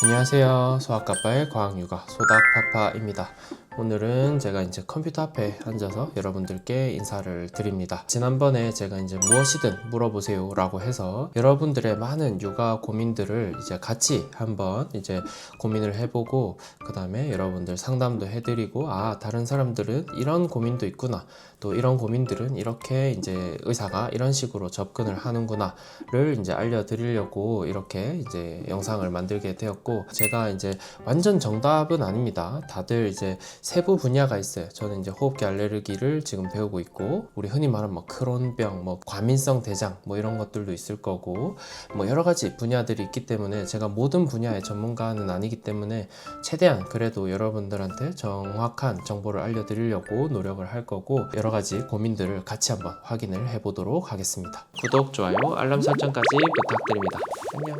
안녕하세요. 소아과빠의 과학육아 소닥파파입니다. 오늘은 제가 이제 컴퓨터 앞에 앉아서 여러분들께 인사를 드립니다. 지난번에 제가 이제 무엇이든 물어보세요 라고 해서 여러분들의 많은 육아 고민들을 이제 같이 한번 이제 고민을 해보고, 그 다음에 여러분들 상담도 해드리고, 다른 사람들은 이런 고민도 있구나, 또 이런 고민들은 이렇게 이제 의사가 이런 식으로 접근을 하는구나를 이제 알려드리려고 이렇게 이제 영상을 만들게 되었고, 제가 이제 완전 정답은 아닙니다. 다들 이제 세부 분야가 있어요. 저는 이제 호흡기 알레르기를 지금 배우고 있고, 우리 흔히 말하는 뭐 크론병, 뭐 과민성 대장, 뭐 이런 것들도 있을 거고, 뭐 여러 가지 분야들이 있기 때문에 제가 모든 분야의 전문가는 아니기 때문에 최대한 그래도 여러분들한테 정확한 정보를 알려드리려고 노력을 할 거고, 여러 가지 고민들을 같이 한번 확인을 해보도록 하겠습니다. 구독, 좋아요, 알람 설정까지 부탁드립니다. 안녕.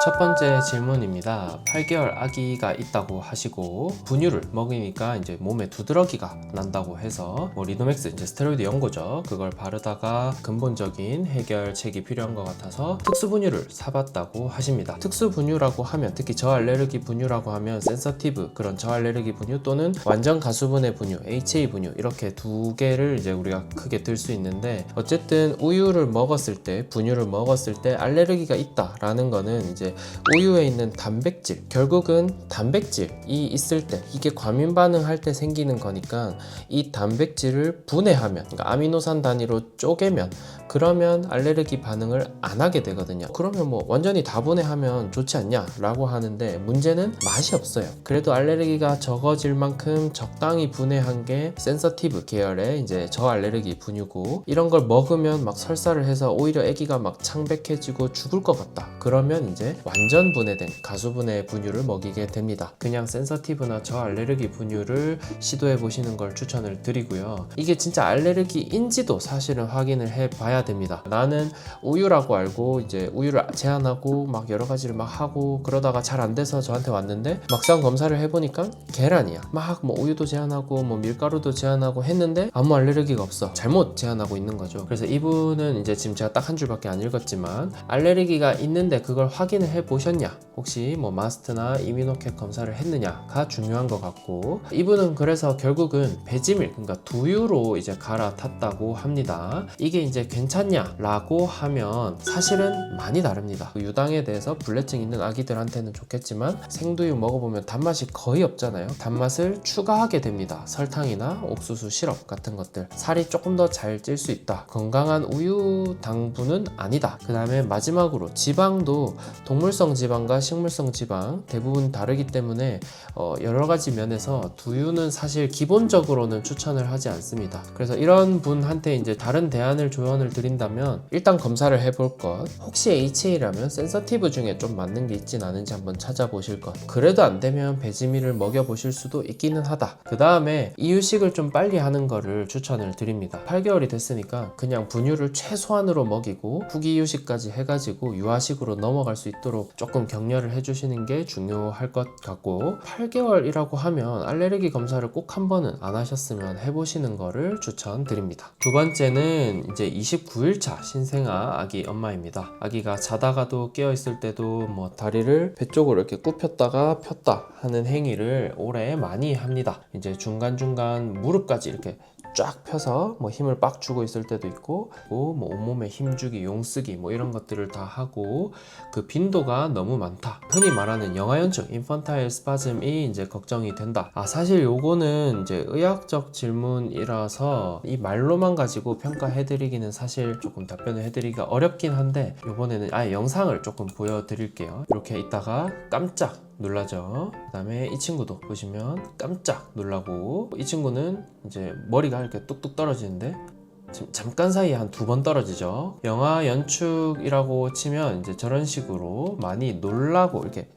첫 번째 질문입니다. 8개월 아기가 있다고 하시고 분유를 먹이니까 이제 몸에 두드러기가 난다고 해서 리노맥스, 이제 스테로이드 연고죠. 그걸 바르다가 근본적인 해결책이 필요한 것 같아서 특수 분유를 사봤다고 하십니다. 특수 분유라고 하면, 특히 저알레르기 분유라고 하면 센서티브, 그런 저알레르기 분유 또는 완전 가수분해 분유, HA 분유, 이렇게 두 개를 이제 우리가 크게 들 수 있는데, 어쨌든 우유를 먹었을 때, 분유를 먹었을 때 알레르기가 있다라는 거는 이제 우유에 있는 단백질, 결국은 단백질이 있을 때, 이게 과민 반응할 때 생기는 거니까 이 단백질을 분해하면, 그러니까 아미노산 단위로 쪼개면, 그러면 알레르기 반응을 안 하게 되거든요. 그러면 뭐 완전히 다 분해하면 좋지 않냐 라고 하는데, 문제는 맛이 없어요. 그래도 알레르기가 적어질 만큼 적당히 분해한 게 센서티브 계열의 이제 저알레르기 분유고, 이런 걸 먹으면 막 설사를 해서 오히려 아기가 막 창백해지고 죽을 것 같다, 그러면 이제 완전 분해된 가수분해 분유를 먹이게 됩니다. 그냥 센서티브나 저알레르기 분유를 시도해 보시는 걸 추천을 드리고요. 이게 진짜 알레르기인지도 사실은 확인을 해 봐야 됩니다. 나는 우유라고 알고 이제 우유를 제한하고 막 여러 가지를 막 하고 그러다가 잘 안 돼서 저한테 왔는데, 막상 검사를 해보니까 계란이야. 막 뭐 우유도 제한하고 뭐 밀가루도 제한하고 했는데 아무 알레르기가 없어. 잘못 제한하고 있는 거죠. 그래서 이분은 이제 지금 제가 딱 한 줄밖에 안 읽었지만, 알레르기가 있는데 그걸 확인을 해 보셨냐, 혹시 뭐 마스트나 이뮤노캡 검사를 했느냐가 중요한 것 같고, 이분은 그래서 결국은 배지밀, 그러니까 두유로 이제 갈아탔다고 합니다. 이게 이제 괜찮냐 라고 하면 사실은 많이 다릅니다. 유당에 대해서 불내증 있는 아기들한테는 좋겠지만, 생두유 먹어보면 단맛이 거의 없잖아요. 단맛을 추가하게 됩니다. 설탕이나 옥수수 시럽 같은 것들. 살이 조금 더 잘 찔 수 있다. 건강한 우유 당분은 아니다. 그 다음에 마지막으로 지방도 동물성 지방과 식물성 지방 대부분 다르기 때문에 여러 가지 면에서 두유는 사실 기본적으로는 추천을 하지 않습니다. 그래서 이런 분한테 이제 다른 대안을 조언을 드린다면, 일단 검사를 해볼 것, 혹시 HA라면 센서티브 중에 좀 맞는 게 있진 않은지 한번 찾아보실 것, 그래도 안 되면 배지밀을 먹여보실 수도 있기는 하다. 그 다음에 이유식을 좀 빨리 하는 거를 추천을 드립니다. 8개월이 됐으니까 그냥 분유를 최소한으로 먹이고 후기 이유식까지 해가지고 유아식으로 넘어갈 수 있도록 조금 격려를 해주시는 게 중요할 것 같고, 8개월이라고 하면 알레르기 검사를 꼭 한 번은 안 하셨으면 해보시는 거를 추천드립니다. 두 번째는 이제 29일차 신생아 아기 엄마입니다. 아기가 자다가도 깨어있을 때도 뭐 다리를 배 쪽으로 이렇게 굽혔다가 폈다 하는 행위를 오래 많이 합니다. 이제 중간중간 무릎까지 이렇게 쫙 펴서 뭐 힘을 빡 주고 있을 때도 있고, 뭐 온몸에 힘주기, 용쓰기 뭐 이런 것들을 다 하고, 그 빈도가 너무 많다. 흔히 말하는 영아연증, 인펀타일 스파즘이 이제 걱정이 된다. 사실 요거는 이제 의학적 질문이라서 이 말로만 가지고 평가해드리기는 사실 조금 답변을 해드리기가 어렵긴 한데, 요번에는 아예 영상을 조금 보여드릴게요. 이렇게 있다가 깜짝 놀라죠. 그 다음에 이 친구도 보시면 깜짝 놀라고, 이 친구는 이제 머리가 이렇게 뚝뚝 떨어지는데 지금 잠깐 사이에 한 2번 떨어지죠. 영아 연축이라고 치면 이제 저런 식으로 많이 놀라고 이렇게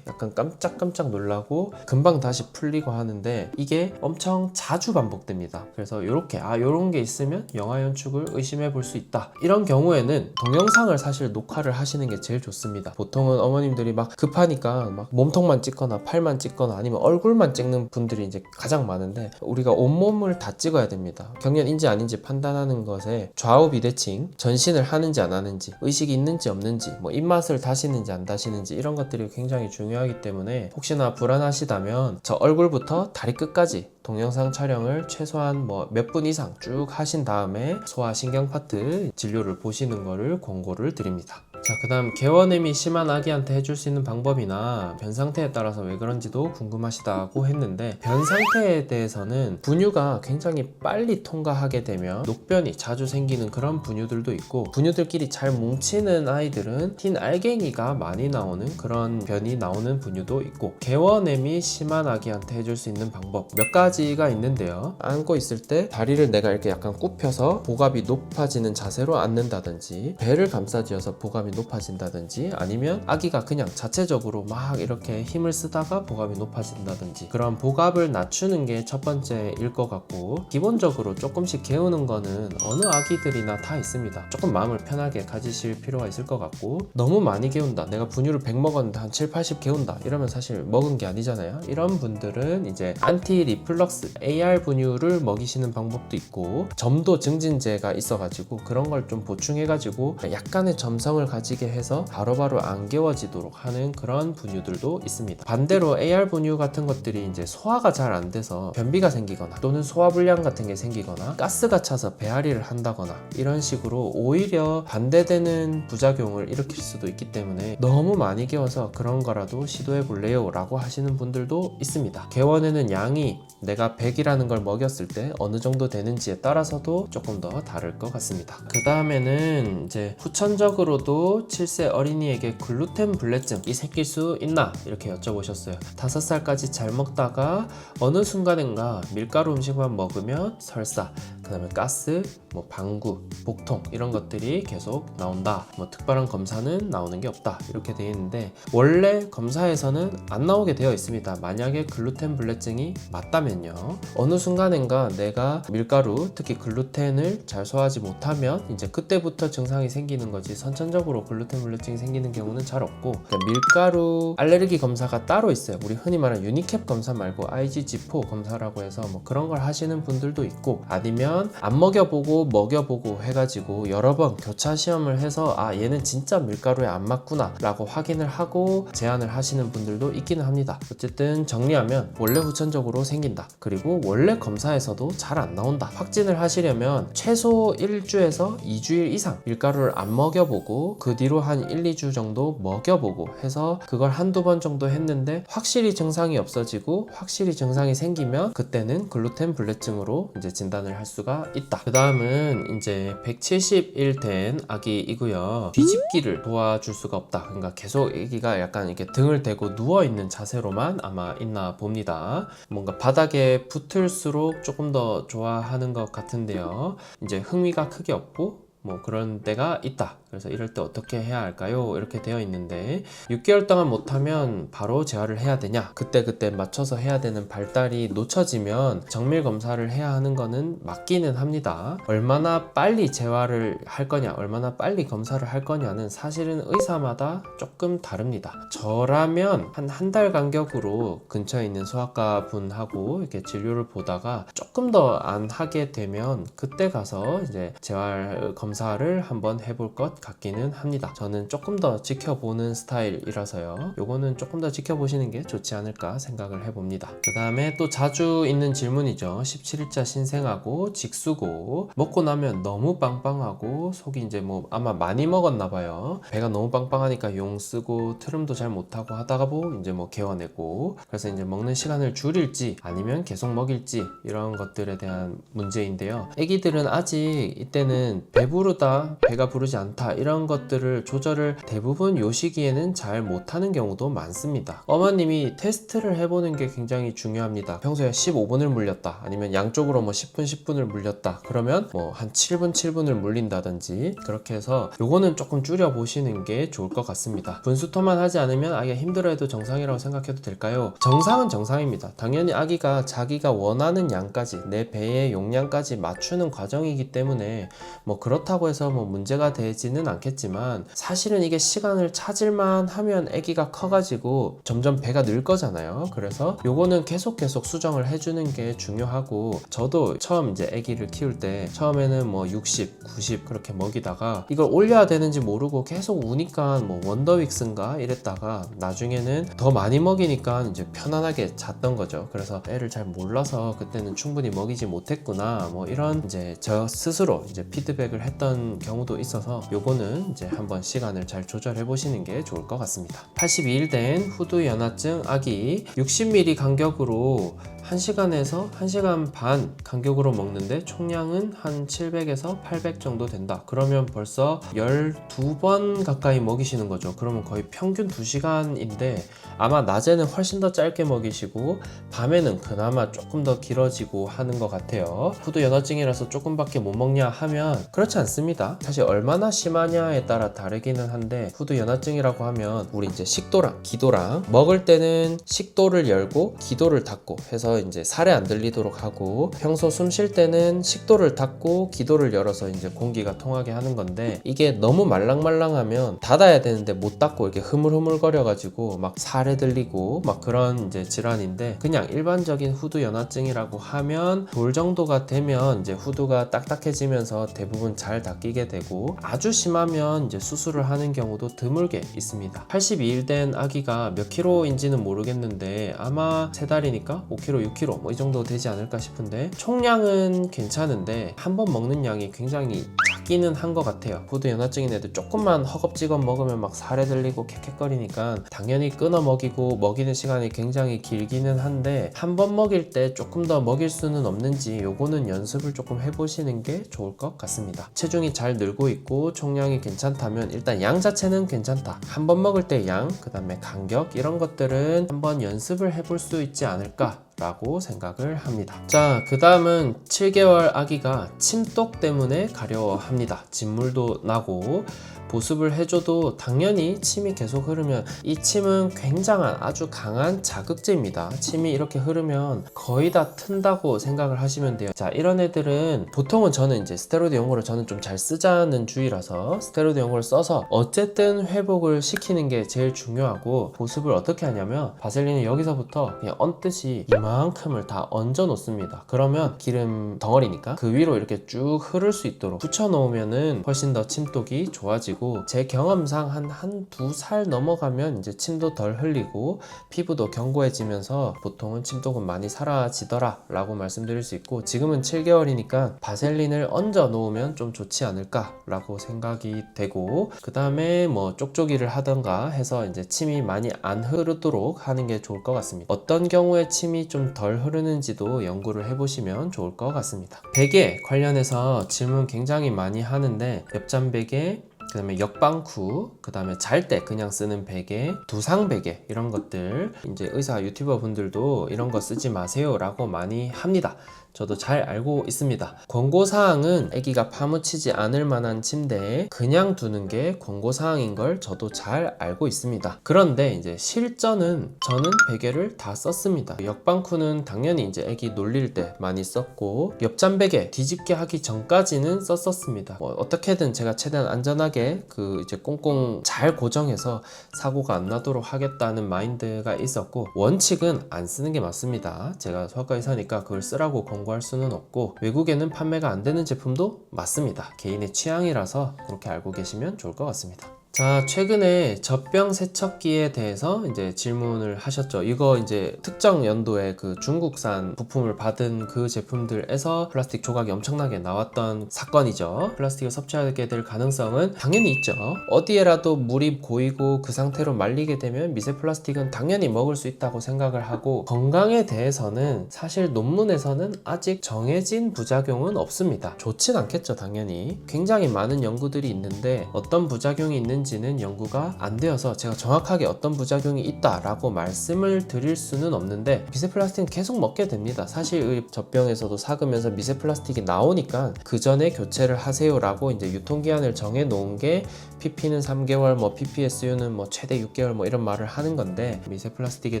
약간 깜짝깜짝 놀라고 금방 다시 풀리고 하는데, 이게 엄청 자주 반복됩니다. 그래서 이렇게 요런 게 있으면 영아 연축을 의심해 볼 수 있다. 이런 경우에는 동영상을 사실 녹화를 하시는 게 제일 좋습니다. 보통은 어머님들이 막 급하니까 막 몸통만 찍거나 팔만 찍거나 아니면 얼굴만 찍는 분들이 이제 가장 많은데, 우리가 온몸을 다 찍어야 됩니다. 경련인지 아닌지 판단하는 것에 좌우 비대칭, 전신을 하는지 안 하는지, 의식이 있는지 없는지, 뭐 입맛을 다시는지 안 다시는지, 이런 것들이 굉장히 중요하기 때문에 혹시나 불안하시다면 저 얼굴부터 다리 끝까지 동영상 촬영을 최소한 뭐 몇 분 이상 쭉 하신 다음에 소화신경 파트 진료를 보시는 거를 권고를 드립니다. 자, 그 다음 개원음이 심한 아기한테 해줄 수 있는 방법이나 변 상태에 따라서 왜 그런지도 궁금하시다고 했는데, 변 상태에 대해서는 분유가 굉장히 빨리 통과하게 되면 녹변이 자주 생기는 그런 분유들도 있고, 분유들끼리 잘 뭉치는 아이들은 흰 알갱이가 많이 나오는 그런 변이 나오는 분유도 있고, 개원음이 심한 아기한테 해줄 수 있는 방법 몇 가지가 있는데요. 안고 있을 때 다리를 내가 이렇게 약간 굽혀서 복압이 높아지는 자세로 앉는다든지, 배를 감싸쥐어서 복압이 높아진다든지, 아니면 아기가 그냥 자체적으로 막 이렇게 힘을 쓰다가 복압이 높아진다든지, 그런 복압을 낮추는 게 첫 번째일 것 같고, 기본적으로 조금씩 개우는 거는 어느 아기들이나 다 있습니다. 조금 마음을 편하게 가지실 필요가 있을 것 같고, 너무 많이 개운다, 내가 분유를 100 먹었는데 한 7, 80 개운다 이러면 사실 먹은 게 아니잖아요. 이런 분들은 이제 안티 리플럭스 AR 분유를 먹이시는 방법도 있고, 점도 증진제가 있어가지고 그런 걸 좀 보충해가지고 약간의 점성을 가지게 해서 바로바로 안 개워지도록 하는 그런 분유들도 있습니다. 반대로 AR 분유 같은 것들이 이제 소화가 잘 안 돼서 변비가 생기거나 또는 소화불량 같은 게 생기거나 가스가 차서 배앓이를 한다거나 이런 식으로 오히려 반대되는 부작용을 일으킬 수도 있기 때문에 너무 많이 개워서 그런 거라도 시도해 볼래요 라고 하시는 분들도 있습니다. 개원에는 양이 내가 100이라는 걸 먹였을 때 어느 정도 되는지에 따라서도 조금 더 다를 것 같습니다. 그 다음에는 이제 후천적으로도 7세 어린이에게 글루텐 불내증이 생길 수 있나 이렇게 여쭤보셨어요. 5살까지 잘 먹다가 어느 순간인가 밀가루 음식만 먹으면 설사, 그 다음에 가스, 뭐 방구, 복통 이런 것들이 계속 나온다. 뭐 특별한 검사는 나오는 게 없다 이렇게 되어 있는데, 원래 검사에서는 안 나오게 되어 있습니다. 만약에 글루텐 불내증이 맞다면요, 어느 순간인가 내가 밀가루, 특히 글루텐을 잘 소화하지 못하면 이제 그때부터 증상이 생기는 거지, 선천적으로 글루텐 불내증이 생기는 경우는 잘 없고, 밀가루 알레르기 검사가 따로 있어요. 우리 흔히 말하는 유니캡 검사 말고 IgG4 검사라고 해서 뭐 그런 걸 하시는 분들도 있고, 아니면 안 먹여보고 먹여보고 해가지고 여러 번 교차 시험을 해서 아 얘는 진짜 밀가루에 안 맞구나 라고 확인을 하고 제한을 하시는 분들도 있기는 합니다. 어쨌든 정리하면 원래 후천적으로 생긴다, 그리고 원래 검사에서도 잘 안 나온다. 확진을 하시려면 최소 1주에서 2주일 이상 밀가루를 안 먹여보고 그 뒤로 한 1, 2주 정도 먹여보고 해서 그걸 한두 번 정도 했는데 확실히 증상이 없어지고 확실히 증상이 생기면 그때는 글루텐 불내증으로 이제 진단을 할 수가 있다. 그 다음은 이제 170일 된 아기이고요. 뒤집기를 도와줄 수가 없다. 그러니까 계속 아기가 약간 이렇게 등을 대고 누워있는 자세로만 아마 있나 봅니다. 뭔가 바닥에 붙을수록 조금 더 좋아하는 것 같은데요. 이제 흥미가 크게 없고 뭐 그런 때가 있다. 그래서 이럴 때 어떻게 해야 할까요? 이렇게 되어 있는데, 6개월 동안 못하면 바로 재활을 해야 되냐? 그때 맞춰서 해야 되는 발달이 놓쳐지면 정밀 검사를 해야 하는 거는 맞기는 합니다. 얼마나 빨리 재활을 할 거냐, 얼마나 빨리 검사를 할 거냐는 사실은 의사마다 조금 다릅니다. 저라면 한 달 간격으로 근처에 있는 소아과 분하고 이렇게 진료를 보다가 조금 더 안 하게 되면 그때 가서 이제 재활 검사를 한번 해볼 것 같기는 합니다. 저는 조금 더 지켜보는 스타일이라서요. 요거는 조금 더 지켜보시는 게 좋지 않을까 생각을 해봅니다. 그 다음에 또 자주 있는 질문이죠. 17일차 신생하고 직수고 먹고 나면 너무 빵빵하고 속이 이제 뭐 아마 많이 먹었나 봐요. 배가 너무 빵빵하니까 용 쓰고 트름도 잘 못하고 하다가 이제 뭐 개워내고, 그래서 이제 먹는 시간을 줄일지 아니면 계속 먹일지 이런 것들에 대한 문제인데요. 애기들은 아직 이때는 배부르다, 배가 부르지 않다 이런 것들을 조절을 대부분 요 시기에는 잘 못하는 경우도 많습니다. 어머님이 테스트를 해보는 게 굉장히 중요합니다. 평소에 15분을 물렸다, 아니면 양쪽으로 뭐 10분 10분을 물렸다, 그러면 뭐 한 7분 7분을 물린다든지 그렇게 해서 요거는 조금 줄여 보시는 게 좋을 것 같습니다. 분수토만 하지 않으면 아기가 힘들어해도 정상이라고 생각해도 될까요? 정상은 정상입니다. 당연히 아기가 자기가 원하는 양까지, 내 배의 용량까지 맞추는 과정이기 때문에 뭐 그렇다고 해서 뭐 문제가 되지는 되지는 않겠지만 사실은 이게 시간을 찾을만 하면 아기가 커가지고 점점 배가 늘 거잖아요. 그래서 요거는 계속 수정을 해주는 게 중요하고, 저도 처음 이제 아기를 키울 때 처음에는 뭐 60, 90 그렇게 먹이다가 이걸 올려야 되는지 모르고 계속 우니까 뭐 원더윅스인가 이랬다가 나중에는 더 많이 먹이니까 이제 편안하게 잤던 거죠. 그래서 애를 잘 몰라서 그때는 충분히 먹이지 못했구나, 뭐 이런 이제 저 스스로 이제 피드백을 했던 경우도 있어서 요거는 이제 한번 시간을 잘 조절해 보시는 게 좋을 것 같습니다. 82일 된 후두 연하증 아기 60ml 간격으로 1시간에서 1시간 반 간격으로 먹는데 총량은 한 700에서 800 정도 된다. 그러면 벌써 12번 가까이 먹이시는 거죠. 그러면 거의 평균 2시간인데 아마 낮에는 훨씬 더 짧게 먹이시고 밤에는 그나마 조금 더 길어지고 하는 것 같아요. 후두 연화증이라서 조금밖에 못 먹냐 하면 그렇지 않습니다. 사실 얼마나 심하냐에 따라 다르기는 한데, 후두 연화증이라고 하면 우리 이제 식도랑 기도랑 먹을 때는 식도를 열고 기도를 닫고 해서 이제 살에 안 들리도록 하고, 평소 숨 쉴 때는 식도를 닫고 기도를 열어서 이제 공기가 통하게 하는 건데, 이게 너무 말랑말랑하면 닫아야 되는데 못 닫고 이렇게 흐물흐물거려 가지고 막 살에 들리고 막 그런 이제 질환인데, 그냥 일반적인 후두 연화증이라고 하면 돌 정도가 되면 이제 후두가 딱딱해지면서 대부분 잘 닦이게 되고, 아주 심하면 이제 수술을 하는 경우도 드물게 있습니다. 82일 된 아기가 몇 킬로인지는 모르겠는데 아마 3달이니까 5kg, 6kg 뭐 이 정도 되지 않을까 싶은데, 총량은 괜찮은데 한 번 먹는 양이 굉장히 작기는 한 것 같아요. 후두 연화증인 애들 조금만 허겁지겁 먹으면 막 살에 들리고 캑캑거리니까 당연히 끊어 먹이고 먹이는 시간이 굉장히 길기는 한데, 한 번 먹일 때 조금 더 먹일 수는 없는지 요거는 연습을 조금 해보시는 게 좋을 것 같습니다. 체중이 잘 늘고 있고 총량이 괜찮다면 일단 양 자체는 괜찮다. 한 번 먹을 때 양, 그 다음에 간격 이런 것들은 한번 연습을 해볼 수 있지 않을까 라고 생각을 합니다. 자, 그 다음은 7개월 아기가 침독 때문에 가려워합니다. 진물도 나고 보습을 해줘도 당연히 침이 계속 흐르면, 이 침은 굉장한 아주 강한 자극제입니다. 침이 이렇게 흐르면 거의 다 튼다고 생각을 하시면 돼요. 자, 이런 애들은 보통은 저는 이제 스테로이드 연고를 저는 좀 잘 쓰자는 주의라서 스테로이드 연고를 써서 어쨌든 회복을 시키는 게 제일 중요하고, 보습을 어떻게 하냐면 바셀린을 여기서부터 그냥 얹듯이 이만큼을 다 얹어 놓습니다. 그러면 기름 덩어리니까 그 위로 이렇게 쭉 흐를 수 있도록 붙여 놓으면은 훨씬 더 침독이 좋아지고, 제 경험상 한두 살 넘어가면 이제 침도 덜 흘리고 피부도 견고해지면서 보통은 침독은 많이 사라지더라 라고 말씀드릴 수 있고, 지금은 7개월이니까 바셀린을 얹어 놓으면 좀 좋지 않을까 라고 생각이 되고, 그 다음에 뭐 쪽쪽이를 하던가 해서 이제 침이 많이 안 흐르도록 하는 게 좋을 것 같습니다. 어떤 경우에 침이 좀 덜 흐르는지도 연구를 해보시면 좋을 것 같습니다. 베개 관련해서 질문 굉장히 많이 하는데, 옆잠 베개, 그 다음에 역방쿠, 그 다음에 잘 때 그냥 쓰는 베개, 두상 베개 이런 것들, 이제 의사 유튜버 분들도 이런 거 쓰지 마세요 라고 많이 합니다. 저도 잘 알고 있습니다. 권고사항은 아기가 파묻히지 않을 만한 침대에 그냥 두는 게 권고사항인 걸 저도 잘 알고 있습니다. 그런데 이제 실전은 저는 베개를 다 썼습니다. 역방쿠는 당연히 이제 아기 놀릴 때 많이 썼고, 옆잠 베개 뒤집게 하기 전까지는 썼었습니다. 어떻게든 제가 최대한 안전하게 그 이제 꽁꽁 잘 고정해서 사고가 안 나도록 하겠다는 마인드가 있었고, 원칙은 안 쓰는 게 맞습니다. 제가 소아과 의사니까 그걸 쓰라고 권고할 수는 없고, 외국에는 판매가 안 되는 제품도 맞습니다. 개인의 취향이라서 그렇게 알고 계시면 좋을 것 같습니다. 자, 최근에 젖병 세척기에 대해서 이제 질문을 하셨죠. 이거 이제 특정 연도에 그 중국산 부품을 받은 그 제품들에서 플라스틱 조각이 엄청나게 나왔던 사건이죠. 플라스틱을 섭취하게 될 가능성은 당연히 있죠. 어디에라도 물이 고이고 그 상태로 말리게 되면 미세 플라스틱은 당연히 먹을 수 있다고 생각을 하고, 건강에 대해서는 사실 논문에서는 아직 정해진 부작용은 없습니다. 좋진 않겠죠, 당연히. 굉장히 많은 연구들이 있는데 어떤 부작용이 있는지 되는지는 연구가 안 되어서 제가 정확하게 어떤 부작용이 있다라고 말씀을 드릴 수는 없는데, 미세 플라스틱은 계속 먹게 됩니다. 사실 젖병에서도 삭으면서 미세 플라스틱이 나오니까 그 전에 교체를 하세요라고 이제 유통기한을 정해 놓은 게 PP는 3개월, 뭐 PPSU는 뭐 최대 6개월 뭐 이런 말을 하는 건데, 미세 플라스틱에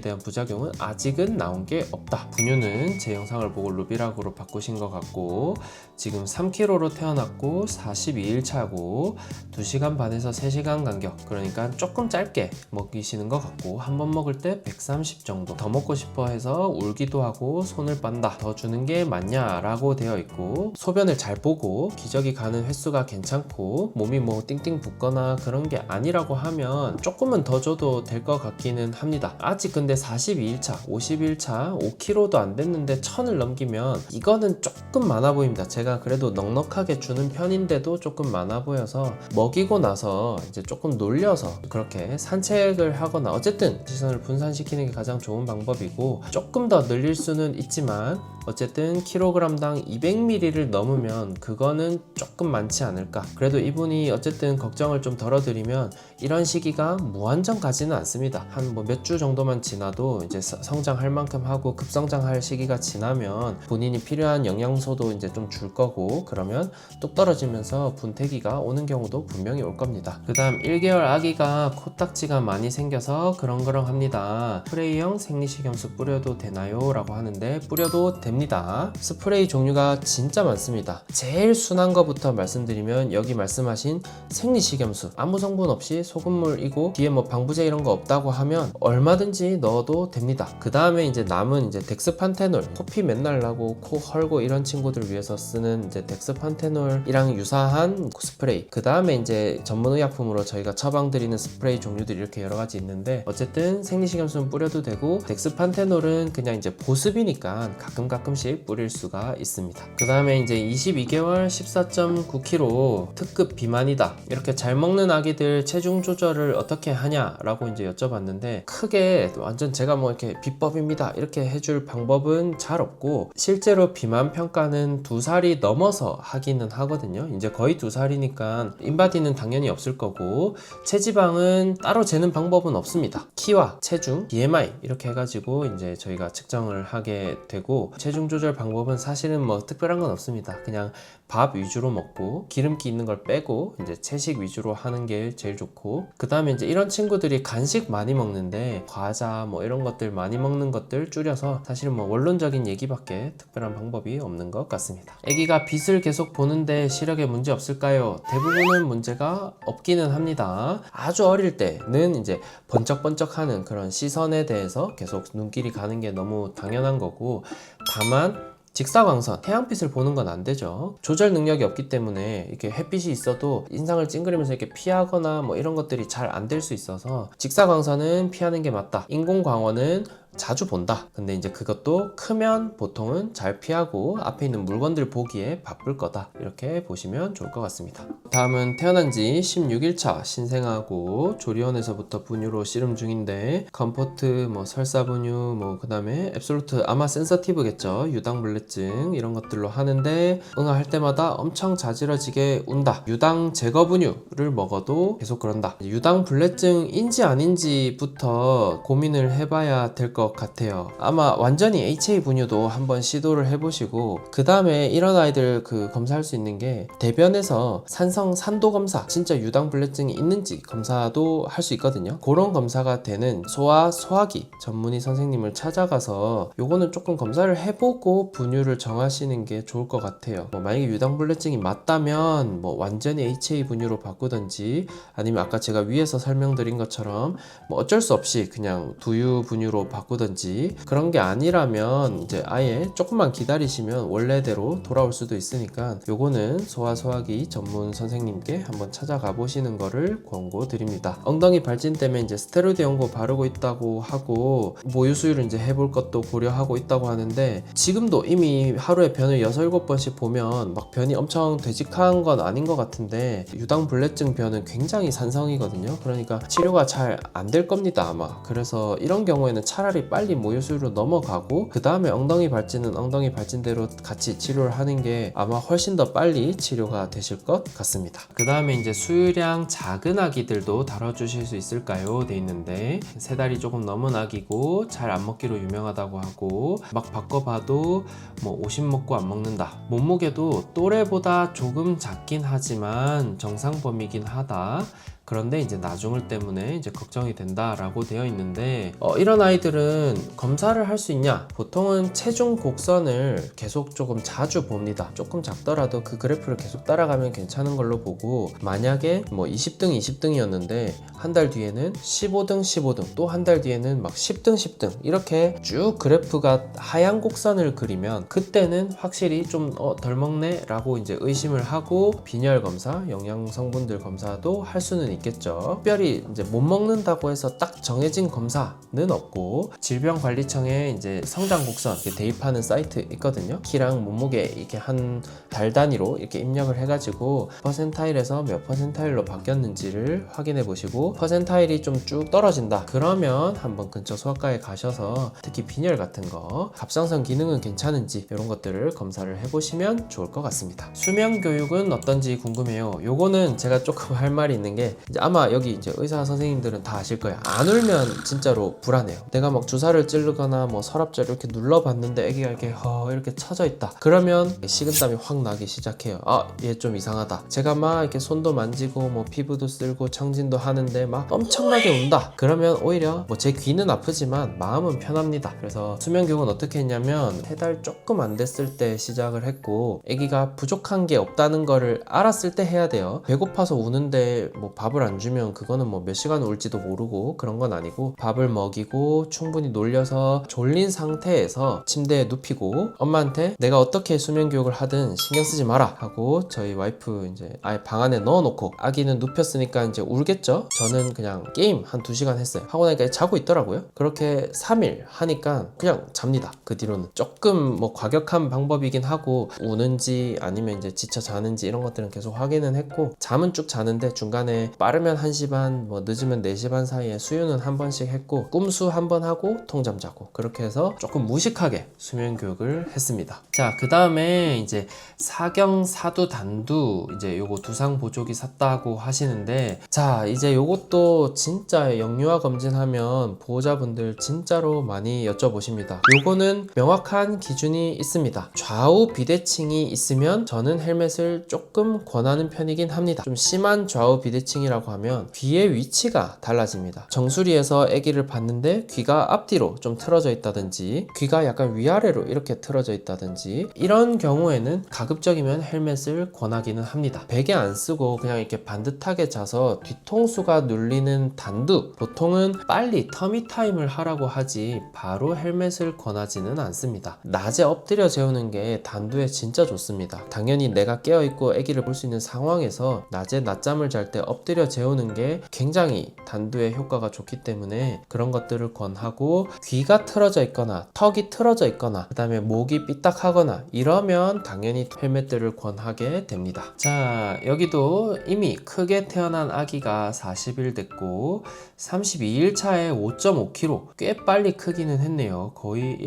대한 부작용은 아직은 나온 게 없다. 분유는 제 영상을 보고 루비락으로 바꾸신 것 같고, 지금 3kg로 태어났고 42일 차고 2시간 반에서 3시간 간격, 그러니까 조금 짧게 먹이시는 것 같고, 한 번 먹을 때 130 정도. 더 먹고 싶어 해서 울기도 하고 손을 빤다, 더 주는 게 맞냐라고 되어 있고, 소변을 잘 보고 기저귀 가는 횟수가 괜찮고 몸이 뭐 띵띵 붓거나 그런 게 아니라고 하면 조금은 더 줘도 될 것 같기는 합니다. 아직 근데 42일차, 50일차 5kg도 안 됐는데 1000을 넘기면 이거는 조금 많아 보입니다. 제가 그래도 넉넉하게 주는 편인데도 조금 많아 보여서 먹이고 나서 이제 조금 놀려서 그렇게 산책을 하거나, 어쨌든 시선을 분산시키는 게 가장 좋은 방법이고, 조금 더 늘릴 수는 있지만 어쨌든 킬로그램당 200ml를 넘으면 그거는 조금 많지 않을까. 그래도 이분이 어쨌든 걱정을 좀 덜어드리면, 이런 시기가 무한정 가지는 않습니다. 한 뭐 몇 주 정도만 지나도 이제 성장할 만큼 하고 급성장할 시기가 지나면 본인이 필요한 영양소도 이제 좀 줄 거고, 그러면 뚝 떨어지면서 분태기가 오는 경우도 분명히 올 겁니다. 그 다음 1개월 아기가 코딱지가 많이 생겨서 그렁그렁합니다. 스프레이형 생리식염수 뿌려도 되나요? 라고 하는데, 뿌려도 됩니다. 스프레이 종류가 진짜 많습니다. 제일 순한 거부터 말씀드리면, 여기 말씀하신 생리식염수, 아무 성분 없이 소금물이고 뒤에 뭐 방부제 이런 거 없다고 하면 얼마든지 넣어도 됩니다. 그 다음에 이제 남은 이제 덱스판테놀, 코피 맨날 나고 코 헐고 이런 친구들 위해서 쓰는 이제 덱스판테놀이랑 유사한 스프레이, 그 다음에 이제 전문의약품으로 저희가 처방드리는 스프레이 종류들이 이렇게 여러 가지 있는데, 어쨌든 생리식염수는 뿌려도 되고, 덱스판테놀은 그냥 이제 보습이니까 가끔씩 뿌릴 수가 있습니다. 그 다음에 이제 22개월 14.9kg 특급 비만이다, 이렇게 잘 먹는 아기들 체중 조절을 어떻게 하냐라고 이제 여쭤봤는데, 크게 완전 제가 뭐 이렇게 비법입니다 이렇게 해줄 방법은 잘 없고, 실제로 비만 평가는 2살이 넘어서 하기는 하거든요. 이제 거의 2살이니까 인바디는 당연히 없을 거고, 체지방은 따로 재는 방법은 없습니다. 키와 체중, BMI 이렇게 해가지고 이제 저희가 측정을 하게 되고, 체중 조절 방법은 사실은 뭐 특별한 건 없습니다. 그냥 밥 위주로 먹고 기름기 있는 걸 빼고 이제 채식 위주로 하는 게 제일 좋고, 그 다음에 이제 이런 친구들이 간식 많이 먹는데 과자 뭐 이런 것들 많이 먹는 것들 줄여서, 사실은 뭐 원론적인 얘기밖에 특별한 방법이 없는 것 같습니다. 아기가 빛을 계속 보는데 시력에 문제 없을까요? 대부분은 문제가 없기는 합니다. 아주 어릴 때는 이제 번쩍번쩍하는 그런 시선에 대해서 계속 눈길이 가는 게 너무 당연한 거고, 다만 직사광선, 태양빛을 보는 건 안 되죠. 조절 능력이 없기 때문에 이렇게 햇빛이 있어도 인상을 찡그리면서 이렇게 피하거나 뭐 이런 것들이 잘 안 될 수 있어서, 직사광선은 피하는 게 맞다. 인공광원은 자주 본다. 근데 이제 그것도 크면 보통은 잘 피하고 앞에 있는 물건들 보기에 바쁠 거다, 이렇게 보시면 좋을 것 같습니다. 다음은 태어난 지 16일차 신생아고, 조리원에서부터 분유로 씨름 중인데, 컴포트, 뭐 설사분유, 뭐 그 다음에 앱솔루트, 아마 센서티브겠죠. 유당불내증 이런 것들로 하는데, 응아할 때마다 엄청 자지러지게 운다. 유당 제거 분유를 먹어도 계속 그런다. 유당불내증인지 아닌지부터 고민을 해봐야 될 것 같아요. 아마 완전히 HA 분유도 한번 시도를 해보시고, 그 다음에 이런 아이들 그 검사할 수 있는 게 대변에서 산성 산도 검사, 진짜 유당불내증이 있는지 검사도 할 수 있거든요. 그런 검사가 되는 소아 소화기 전문의 선생님을 찾아가서 요거는 조금 검사를 해보고 분유를 정하시는 게 좋을 것 같아요. 뭐 만약에 유당불내증이 맞다면 뭐 완전히 HA 분유로 바꾸든지, 아니면 아까 제가 위에서 설명드린 것처럼 뭐 어쩔 수 없이 그냥 두유 분유로 바꾸든지, 그런 게 아니라면 이제 아예 조금만 기다리시면 원래대로 돌아올 수도 있으니까, 요거는 소아소화기 전문 선생님께 한번 찾아가 보시는 거를 권고드립니다. 엉덩이 발진 때문에 이제 스테로이드 연고 바르고 있다고 하고, 모유 수유를 이제 해볼 것도 고려하고 있다고 하는데, 지금도 이미 하루에 변을 6, 7번씩 보면 막 변이 엄청 되직한 건 아닌 것 같은데, 유당불내증 변은 굉장히 산성이거든요. 그러니까 치료가 잘 안 될 겁니다 아마. 그래서 이런 경우에는 차라리 살이 빨리 모유수유로 넘어가고 그 다음에 엉덩이 발진은 엉덩이 발진대로 같이 치료를 하는 게 아마 훨씬 더 빨리 치료가 되실 것 같습니다. 그 다음에 이제 수유량 작은 아기들도 다뤄주실 수 있을까요? 돼 있는데 3달이 조금 넘은 아기고 잘 안 먹기로 유명하다고 하고 막 바꿔봐도 뭐 오십 먹고 안 먹는다. 몸무게도 또래보다 조금 작긴 하지만 정상 범위긴 하다. 그런데 이제 나중을 때문에 이제 걱정이 된다라고 되어 있는데 이런 아이들은 검사를 할 수 있냐? 보통은 체중 곡선을 계속 조금 자주 봅니다. 조금 작더라도 그 그래프를 계속 따라가면 괜찮은 걸로 보고 만약에 뭐 20등 20등이었는데 한 달 뒤에는 15등 15등 또 한 달 뒤에는 막 10등 10등 이렇게 쭉 그래프가 하향 곡선을 그리면 그때는 확실히 좀 덜 먹네 라고 이제 의심을 하고 빈혈 검사, 영양 성분들 검사도 할 수는 있겠죠. 특별히 이제 못 먹는다고 해서 딱 정해진 검사는 없고 질병관리청에 이제 성장 곡선 대입하는 사이트 있거든요. 키랑 몸무게 이렇게 한 달 단위로 이렇게 입력을 해가지고 퍼센타일에서 몇 퍼센타일로 바뀌었는지를 확인해 보시고 퍼센타일이 좀 쭉 떨어진다 그러면 한번 근처 소아과에 가셔서 특히 빈혈 같은 거 갑상선 기능은 괜찮은지 이런 것들을 검사를 해보시면 좋을 것 같습니다. 수면 교육은 어떤지 궁금해요. 요거는 제가 조금 할 말이 있는 게 이제 아마 여기 이제 의사 선생님들은 다 아실 거예요. 안 울면 진짜로 불안해요. 내가 막 주사를 찌르거나 뭐 서랍자 이렇게 눌러봤는데 애기가 이렇게 이렇게 처져 있다. 그러면 식은땀이 확 나기 시작해요. 얘 좀 이상하다. 제가 막 이렇게 손도 만지고 뭐 피부도 쓸고 청진도 하는데 막 엄청나게 운다. 그러면 오히려 뭐 제 귀는 아프지만 마음은 편합니다. 그래서 수면 교육은 어떻게 했냐면 3달 조금 안 됐을 때 시작을 했고 애기가 부족한 게 없다는 거를 알았을 때 해야 돼요. 배고파서 우는데 뭐 밥을 안 주면 그거는 뭐 몇 시간 울지도 모르고 그런 건 아니고 밥을 먹이고 충분히 놀려서 졸린 상태에서 침대에 눕히고 엄마한테 내가 어떻게 수면 교육을 하든 신경 쓰지 마라 하고 저희 와이프 이제 아예 방 안에 넣어놓고 아기는 눕혔으니까 이제 울겠죠. 저는 그냥 게임 한 2시간 했어요. 하고 나니까 자고 있더라고요. 그렇게 3일 하니까 그냥 잡니다. 그 뒤로는 조금 뭐 과격한 방법이긴 하고 우는지 아니면 이제 지쳐 자는지 이런 것들은 계속 확인은 했고 잠은 쭉 자는데 중간에 빠르면 1시 반 뭐 늦으면 4시 반 사이에 수유는 한 번씩 했고 꿈수 한 번 하고 통잠 자고 그렇게 해서 조금 무식하게 수면 교육을 했습니다. 자, 그 다음에 이제 사경 사두 단두 이제 요거 두상 보조기 샀다고 하시는데 자 이제 요것도 진짜 영유아 검진하면 보호자분들 진짜로 많이 여쭤보십니다. 요거는 명확한 기준이 있습니다. 좌우 비대칭이 있으면 저는 헬멧을 조금 권하는 편이긴 합니다. 좀 심한 좌우 비대칭이라고 하면 귀의 위치가 달라집니다. 정수리에서 아기를 봤는데 귀가 앞뒤로 좀 틀어져 있다든지 귀가 약간 위아래로 이렇게 틀어져 있다든지 이런 경우에는 가급적이면 헬멧을 권하기는 합니다. 베개 안 쓰고 그냥 이렇게 반듯하게 자서 뒤통수가 눌리는 단두 보통은 빨리 터미 타임을 하라고 하지 바로 헬멧을 권하지는 않습니다. 낮에 엎드려 재우는 게 단두에 진짜 좋습니다. 당연히 내가 깨어있고 아기를 볼 수 있는 상황에서 낮에 낮잠을 잘 때 엎드려 재우는 게 굉장히 단두에 효과가 좋기 때문에 그런 것들을 권하고 귀가 틀어져 있거나 턱이 틀어져 있거나 그 다음에 목이 삐딱하거나 이러면 당연히 헬멧들을 권하게 됩니다. 자, 여기도 이미 크게 태어난 아기가 40일 됐고 32일 차에 5.5kg 꽤 빨리 크기는 했네요. 거의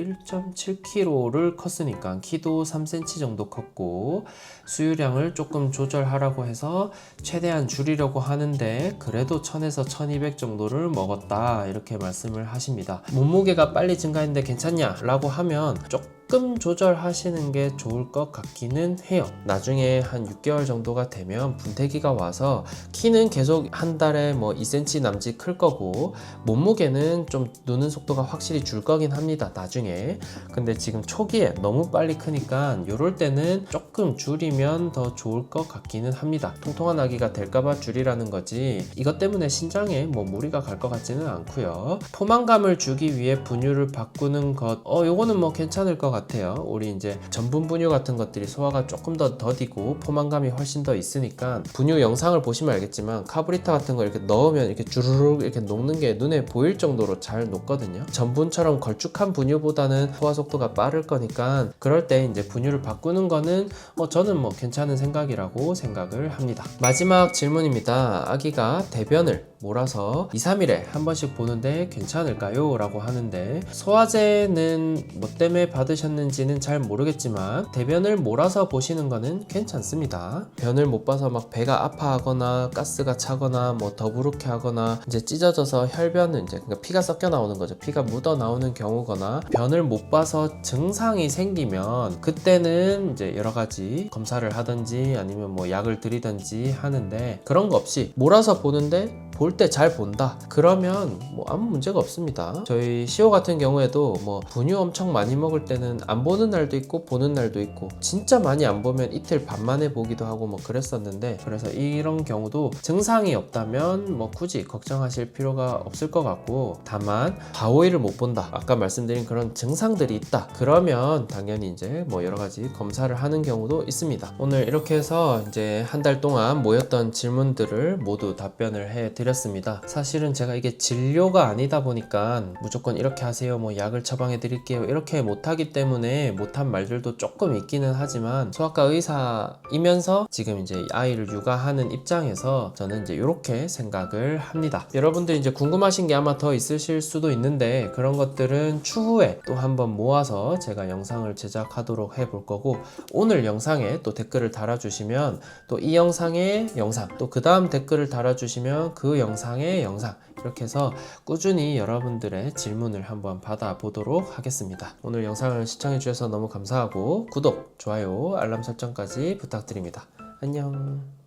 1.7kg를 컸으니까 키도 3cm 정도 컸고 수유량을 조금 조절하라고 해서 최대한 줄이려고 하는데 그래도 1000에서 1200 정도를 먹었다 이렇게 말씀을 하십니다. 몸무게가 빨리 증가했는데 괜찮냐? 라고 하면 조금 조절하시는 게 좋을 것 같기는 해요. 나중에 한 6개월 정도가 되면 분태기가 와서 키는 계속 한 달에 뭐 2cm 남짓 클 거고 몸무게는 좀 누는 속도가 확실히 줄 거긴 합니다. 나중에. 근데 지금 초기에 너무 빨리 크니까 이럴 때는 조금 줄이면 더 좋을 것 같기는 합니다. 통통한 아기가 될까봐 줄이라는 거지 이것 때문에 신장에 뭐 무리가 갈 것 같지는 않고요. 포만감을 주기 위해 분유를 바꾸는 것 요거는 뭐 괜찮을 것 같아요. 우리 이제 전분 분유 같은 것들이 소화가 조금 더 더디고 포만감이 훨씬 더 있으니까 분유 영상을 보시면 알겠지만 카브리타 같은 거 이렇게 넣으면 이렇게 주르륵 이렇게 녹는 게 눈에 보일 정도로 잘 녹거든요. 전분처럼 걸쭉한 분유보다는 소화 속도가 빠를 거니까 그럴 때 이제 분유를 바꾸는 거는 저는 뭐 괜찮은 생각이라고 생각을 합니다. 마지막 질문입니다. 아기가 대변을 몰아서 2, 3일에 한 번씩 보는데 괜찮을까요? 라고 하는데, 소화제는 뭐 때문에 받으셨는지는 잘 모르겠지만 대변을 몰아서 보시는 거는 괜찮습니다. 변을 못 봐서 막 배가 아파하거나 가스가 차거나 뭐 더부룩해 하거나 이제 찢어져서 혈변은 이제 그러니까 피가 섞여 나오는 거죠. 피가 묻어 나오는 경우거나 변을 못 봐서 증상이 생기면 그때는 이제 여러 가지 검사를 하든지 아니면 뭐 약을 드리든지 하는데, 그런 거 없이 몰아서 보는데 볼 때 잘 본다 그러면 뭐 아무 문제가 없습니다. 저희 시호 같은 경우에도 뭐 분유 엄청 많이 먹을 때는 안 보는 날도 있고 보는 날도 있고, 진짜 많이 안 보면 이틀 반 만에 보기도 하고 뭐 그랬었는데, 그래서 이런 경우도 증상이 없다면 뭐 굳이 걱정하실 필요가 없을 것 같고, 다만 4, 5일을 못 본다, 아까 말씀드린 그런 증상들이 있다 그러면 당연히 이제 뭐 여러 가지 검사를 하는 경우도 있습니다. 오늘 이렇게 해서 이제 한 달 동안 모였던 질문들을 모두 답변을 해 드렸습니다. 사실은 제가 이게 진료가 아니다 보니까 무조건 이렇게 하세요, 뭐 약을 처방해 드릴게요 이렇게 못하기 때문에 못한 말들도 조금 있기는 하지만, 소아과 의사이면서 지금 이제 아이를 육아하는 입장에서 저는 이제 이렇게 생각을 합니다. 여러분들 이제 궁금하신 게 아마 더 있으실 수도 있는데, 그런 것들은 추후에 또 한번 모아서 제가 영상을 제작하도록 해볼 거고, 오늘 영상에 또 댓글을 달아주시면 또 이 영상의 영상, 또 그 다음 댓글을 달아주시면 그 영상의 영상, 이렇게 해서 꾸준히 여러분들의 질문을 한번 받아보도록 하겠습니다. 오늘 영상을 시청해주셔서 너무 감사하고 구독, 좋아요, 알람 설정까지 부탁드립니다. 안녕.